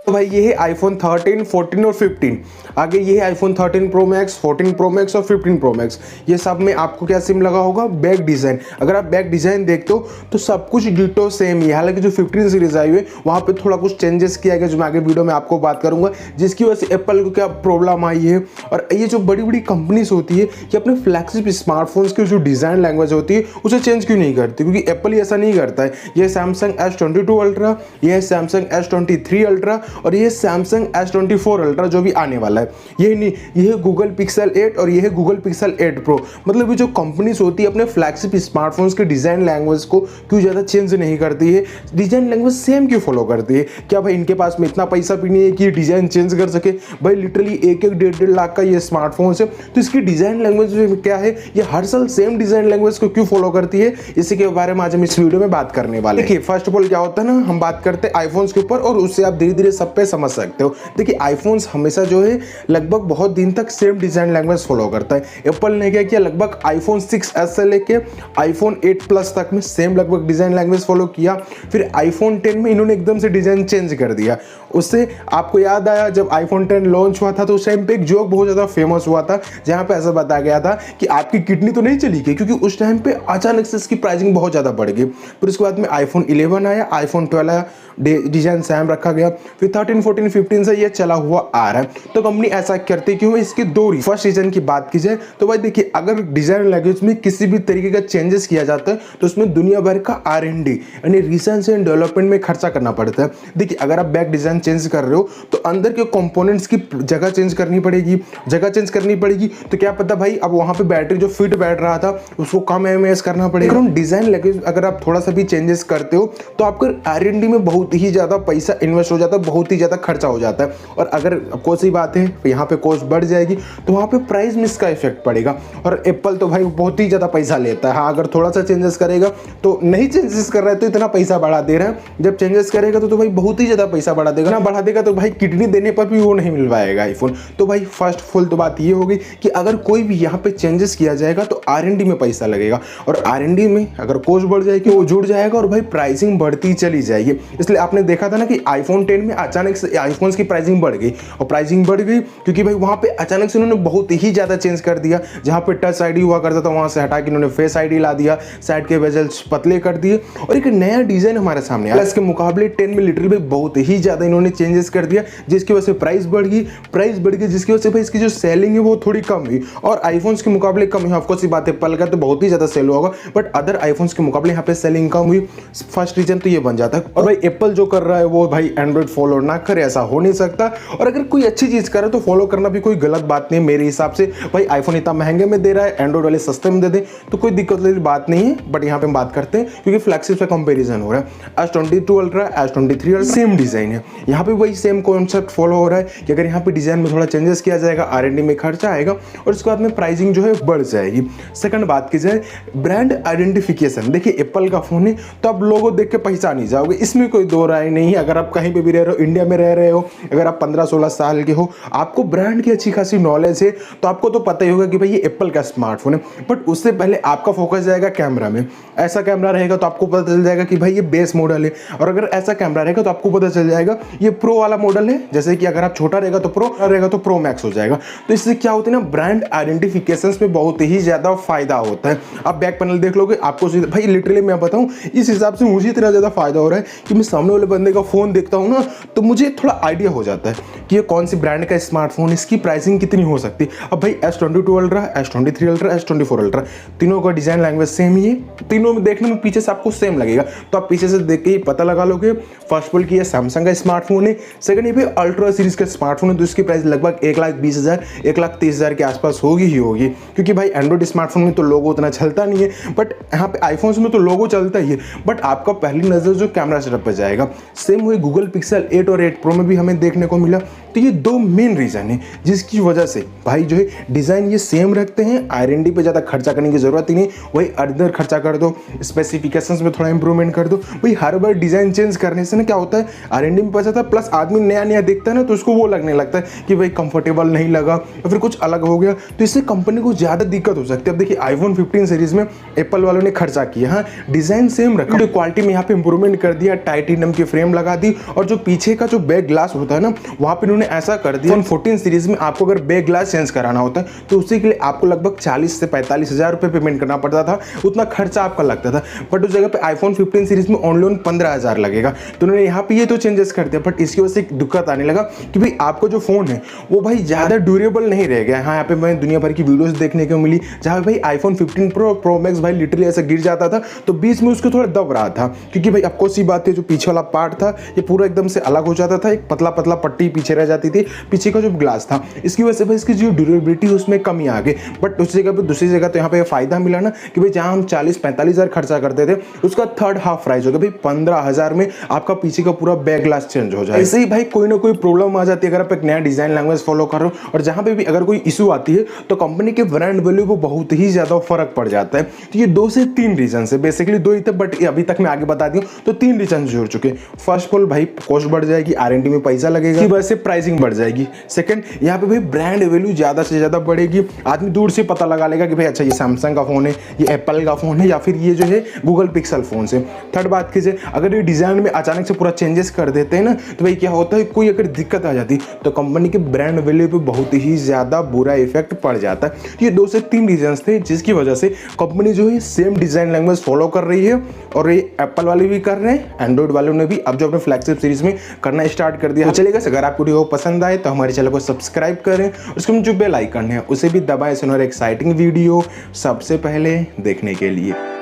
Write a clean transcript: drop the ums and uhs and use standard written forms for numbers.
तो भाई ये है आईफोन 13, 14 और 15। आगे ये है iPhone 13 pro max, 14 pro max और 15 प्रो मैक्स। ये सब में आपको क्या सिम लगा होगा, बैक डिज़ाइन। अगर आप बैक डिज़ाइन देखते हो तो सब कुछ डिटो सेम ही है। हालांकि जो 15 सीरीज आई हुई है वहाँ पे थोड़ा कुछ चेंजेस किया गया, जो मैं आगे वीडियो में आपको बात करूंगा, जिसकी वजह से एप्पल को क्या प्रॉब्लम आई है। और ये जो बड़ी बड़ी कंपनीज होती है कि अपने फ्लैगशिप स्मार्टफोन्स की जो डिज़ाइन लैंग्वेज होती है उसे चेंज क्यों नहीं करती, क्योंकि एप्पल ऐसा नहीं करता है। ये सैमसंग S22 अल्ट्रा, ये है सैमसंग S23 अल्ट्रा और ये सैमसंग S24 अल्ट्रा जो भी आने वाला है। ये नहीं, ये है गूगल पिक्सल 8 और ये है गूगल पिक्सल 8 प्रो। मतलब ये जो कंपनीज होती है अपने फ्लैगशिप स्मार्टफोन्स के डिज़ाइन लैंग्वेज को क्यों ज़्यादा चेंज नहीं करती है, डिज़ाइन लैंग्वेज सेम क्यों फॉलो करती है। क्या भाई इनके पास में इतना पैसा भी नहीं है कि डिज़ाइन चेंज कर सके। भाई लिटरली 1-1 1.5 लाख का ये स्मार्टफोन है, तो इसकी डिज़ाइन लैंग्वेज क्या है, ये हर साल सेम डिज़ाइन लैंग्वेज को क्यों फॉलो करती है, इसी के बारे में आज हम इस वीडियो में बात करने वाले हैं। देखिए फर्स्ट ऑफ ऑल क्या होता है ना, हम बात करते हैं आईफोन्स के ऊपर और उससे आप धीरे धीरे सब पे समझ सकते हो। देखिए आईफोन्स हमेशा जो है लगभग बहुत दिन तक सेम डिज़ाइन लैंग्वेज फॉलो करता है। एप्पल ने क्या किया, लगभग आईफोन 6s से लेके आईफोन 8 प्लस तक में सेम लगभग डिज़ाइन लैंग्वेज फॉलो किया। फिर आईफोन 10 में इन्होंने एकदम से डिज़ाइन चेंज कर दिया। उससे आपको याद आया जब आईफोन 10 लॉन्च हुआ था तो उस टाइम पे एक जोक बहुत ज़्यादा फेमस हुआ था, जहाँ पे ऐसा बताया गया था कि आपकी किडनी तो नहीं चली गई, क्योंकि उस टाइम पे अचानक से इसकी प्राइसिंग बहुत ज़्यादा बढ़ गई। फिर उसके बाद में आईफोन 11 आया, आईफोन 12 आया, डिज़ाइन सेम रखा गया। फिर 13, 14, 15 से ये चला हुआ आ रहा है। तो कंपनी ऐसा करती क्यों है, इसके दो फर्स्ट रीजन की बात की जाए तो भाई देखिए, अगर डिज़ाइन लैंग्वेज में किसी भी तरीके का चेंजेस किया जाता है तो उसमें दुनिया भर का R&D यानी रिसर्च एंड डेवलपमेंट में खर्चा करना पड़ता है। देखिए अगर आप बैक डिज़ाइन चेंज कर रहे हो तो अंदर के कंपोनेंट्स की जगह चेंज करनी पड़ेगी, तो क्या पता भाई अब वहाँ पे बैटरी जो फिट बैठ रहा था उसको कम एमएएच करना पड़ेगा। डिज़ाइन लैंग्वेज अगर आप थोड़ा सा भी चेंजेस करते हो तो आपका R&D में बहुत ही ज़्यादा पैसा इन्वेस्ट हो जाता है, बहुत ही ज़्यादा खर्चा हो जाता है। और अगर कोई सी बात है यहाँ पे कॉस्ट बढ़ जाएगी तो वहाँ पे प्राइस में इसका इफेक्ट पड़ेगा। और एप्पल तो भाई बहुत ही ज़्यादा पैसा लेता है। हाँ अगर थोड़ा सा चेंजेस करेगा तो नहीं, चेंजेस कर रहा है तो इतना पैसा बढ़ा दे रहा है, जब चेंजेस करेगा तो भाई बहुत ही ज़्यादा पैसा बढ़ा देगा ना, बढ़ा देगा तो भाई किडनी देने पर भी वो नहीं मिल पाएगा आईफोन। तो भाई फर्स्ट फुल तो बात ये होगी कि अगर कोई भी यहाँ पे चेंजेस किया जाएगा तो R&D में पैसा लगेगा, और R&D में अगर कॉस्ट बढ़ जाएगी वो जुड़ जाएगा और भाई प्राइसिंग बढ़ती चली जाएगी। इसलिए आपने देखा था ना कि आईफोन 10 में अचानक से आईफोन्स की प्राइसिंग बढ़ गई, और प्राइसिंग बढ़ गई क्योंकि भाई वहाँ पे अचानक से उन्होंने बहुत ही ज़्यादा चेंज कर दिया। जहाँ पे टच ID हुआ करता था वहाँ से हटा के उन्होंने फेस ID ला दिया, साइड के बेजल्स पतले कर दिए और एक नया डिज़ाइन हमारे सामने आया। इसके मुकाबले 10 में लिटरली बहुत ही ज़्यादा इन्होंने चेंजेस कर दिया, जिसकी वजह से प्राइस बढ़ गई, जिसकी वजह से भाई इसकी जो सेलिंग है वो थोड़ी कम हुई और आईफोन्स के मुकाबले कम हुई। ऑफकोर्स ये बात एप्पल का तो बहुत ही ज़्यादा सेल होगा, बट अदर आईफोन्स के मुकाबले यहाँ पे सेलिंग कम हुई। फर्स्ट रीजन तो ये बन जाता है। और भाई एप्पल जो कर रहा है वो भाई एंड्रॉइड फॉलो ना करे, ऐसा हो नहीं सकता। और अगर कोई अच्छी चीज़ करे तो फॉलो करना भी कोई गलत बात नहीं मेरे हिसाब से। भाई आईफोन इतना महंगे में दे रहा है, एंड्रॉइड वाले सस्ते में दे दे तो कोई दिक्कत वाली बात नहीं है। बट यहाँ पे हम बात करते हैं क्योंकि फ्लैगशिप से कंपैरिजन हो रहा है। S22 ultra, S23 ultra same design है, यहाँ पे वही सेम कॉन्सेप्ट फॉलो हो रहा है कि अगर यहाँ पे डिज़ाइन में थोड़ा चेंजेस किया जाएगा R&D में खर्चा आएगा और उसके बाद में प्राइसिंग जो है बढ़ जाएगी। सेकंड बात की जाए ब्रांड आइडेंटिफिकेशन, देखिए एप्पल का फोन है तो आप लोगो देख के पहचान ही जाओगे, इसमें कोई दो राय नहीं है। अगर आप कहीं पे भी रह रहे हो, इंडिया में रह रहे हो, अगर आप 15-16 साल के हो, आपको ब्रांड की अच्छी खासी नॉलेज है तो आपको तो पता ही होगा कि भाई ये एप्पल का स्मार्टफोन है। बट उससे पहले आपका फोकस जाएगा कैमरा में। ऐसा कैमरा रहेगा तो आपको पता चल जाएगा कि भाई ये बेस मॉडल है, और अगर ऐसा कैमरा रहेगा तो आपको पता चल जाएगा ये प्रो वाला मॉडल है। जैसे कि अगर आप छोटा रहेगा तो प्रो मैक्स हो जाएगा। तो इससे क्या होता है ना, ब्रांड आइडेंटिफिकेशंस में बहुत ही ज़्यादा फायदा होता है। आप बैक पैनल देख लोगे आपको भाई लिटरली मैं बताऊँ इस हिसाब से मुझे इतना ज़्यादा फायदा हो रहा है कि मैं सामने वाले बंदे का फ़ोन देखता हूँ ना तो मुझे थोड़ा आइडिया हो जाता है कि ये कौन सी ब्रांड का स्मार्टफोन, इसकी प्राइसिंग कितनी हो सकती है। अब भाई S22 ultra, S23 ultra, S24 ultra तीनों का डिज़ाइन लैंग्वेज सेम ही है, तीनों में देखने में पीछे से आपको सेम लगेगा तो आप पीछे से देख के ही पता लगा लोगे। फर्स्ट ऑफ ऑल कि ये सैमसंग का स्मार्टफोन है, सेकंड ये भी अल्ट्रा सीरीज का स्मार्टफोन है तो इसकी प्राइस लगभग 1,20,000 1,30,000 के आसपास होगी ही होगी, क्योंकि भाई एंड्रॉइड स्मार्टफोन में तो लोगो उतना चलता नहीं है, बट यहाँ पे आईफोन्स में तो लोगो चलता ही है। बट आपका पहली नज़र जो कैमरा सेटअप पर जाएगा सेम वही गूगल पिक्सल 8 और 8 प्रो में भी हमें देखने को मिला तो ये दो मेन रीज़न है जिसकी वजह से भाई जो है डिज़ाइन ये सेम रखते हैं, R&D पे ज़्यादा खर्चा करने की ज़रूरत ही नहीं, वही अंदर खर्चा कर दो, स्पेसिफिकेशंस में थोड़ा इंप्रूवमेंट कर दो। भाई हर बार डिज़ाइन चेंज करने से ना क्या होता है, R&D में पैसा था प्लस आदमी नया नया देखता है ना, तो उसको वो लगने लगता है कि भाई कंफर्टेबल नहीं लगा या फिर कुछ अलग हो गया, तो इससे कंपनी को ज़्यादा दिक्कत हो सकती है। अब देखिए आईफोन 15 सीरीज़ में एप्पल वालों ने खर्चा किया, हाँ डिज़ाइन सेम रखा, क्वालिटी में यहाँ पे इंप्रूवमेंट कर दिया, टाइटेनियम की फ्रेम लगा दी, और जो पीछे का जो बैक ग्लास होता है ना वहाँ पे उन्होंने ऐसा कर दिया। 14 सीरीज में आपको अगर बैक ग्लास चेंज कराना होता है तो उसी के लिए आपको लगभग 40 से 45 हज़ार रुपये पेमेंट करना पड़ता था, उतना खर्चा आपका लगता था। बट उस जगह पे आईफोन 15 सीरीज में ओनली 15,000 लगेगा, तो उन्होंने यहाँ पे ये तो चेंजेस कर दिया। बट इसकी वजह से दिक्कत आने लगा कि भाई आपका जो फोन है वो भाई ज़्यादा ड्यूरेबल नहीं रह गया। हाँ यहाँ पे मैं दुनिया भर की वीडियोस देखने को मिली जहाँ भाई आईफोन 15 प्रो मैक्स भाई लिटरली ऐसा गिर जाता था तो बीच में उसको थोड़ा दब रहा था, क्योंकि भाई आपको सी बात है जो पीछे वाला पार्ट था ये पूरा एकदम से अलग हो जाता था, एक पतला पतला पट्टी पीछे रह जाती थी, पीछे का जो ग्लास था, इसकी वजह से भाई इसकी जो ड्यूरेबिलिटी उसमें कमी आ गई। बट उस जगह पे दूसरी जगह तो यहाँ पे फायदा मिला ना कि भाई जहाँ हम 40-45 हज़ार खर्चा करते थे उसका थर्ड हाफ प्राइस हो गया, भाई 15,000 में आपका पीछे का पूरा बैक ग्लास चेंज हो जाए। ऐसे ही भाई कोई ना कोई प्रॉब्लम आ जाती है अगर आप एक नया डिजाइन लैंग्वेज फॉलो कर रहे हो, और जहाँ पे भी अगर कोई इशू आती है तो कंपनी के ब्रांड वैल्यू को बहुत ही ज्यादा फर्क पड़ जाता है। तो ये 2 से 3 रीजन है, बेसिकली 2 ही थे बट अभी तक मैं आगे बता दी हूँ, तो 3 रीजन जुड़ चुके। फर्स्ट ऑफ ऑल भाई कॉस्ट बढ़ जाएगी, R&D में पैसा लगेगा, की वजह से प्राइसिंग बढ़ जाएगी। सेकंड यहाँ पे भाई ब्रांड वैल्यू ज्यादा से ज्यादा बढ़ेगी, आदमी दूर से पता लगा लेगा कि भाई अच्छा ये सैमसंग का फोन है, ये एप्पल का फोन है, या फिर ये जो है गूगल पिक्सल फोन से। थर्ड बात कीजिए अगर ये डिजाइन में अचानक से पूरा चेंजेस कर देते हैं ना तो भाई क्या होता है, कोई अगर दिक्कत आ जाती तो कंपनी के ब्रांड वैल्यू पे बहुत ही ज्यादा बुरा इफेक्ट पड़ जाता है। ये 2 से 3 रीजन थे जिसकी वजह से कंपनी जो है सेम डिजाइन लैंग्वेज फॉलो कर रही है, और ये एप्पल वाले भी कर रहे हैं, एंड्रॉइड वालों ने भी अब जो अपने फ्लैगशिप सीरीज में करना स्टार्ट कर दिया। तो चलेगा अगर आपको वीडियो पसंद आए तो हमारे चैनल को सब्सक्राइब करें, उसके जो बेल आइकन है उसे भी दबाएं सुनो एक्साइटिंग वीडियो सबसे पहले देखने के लिए।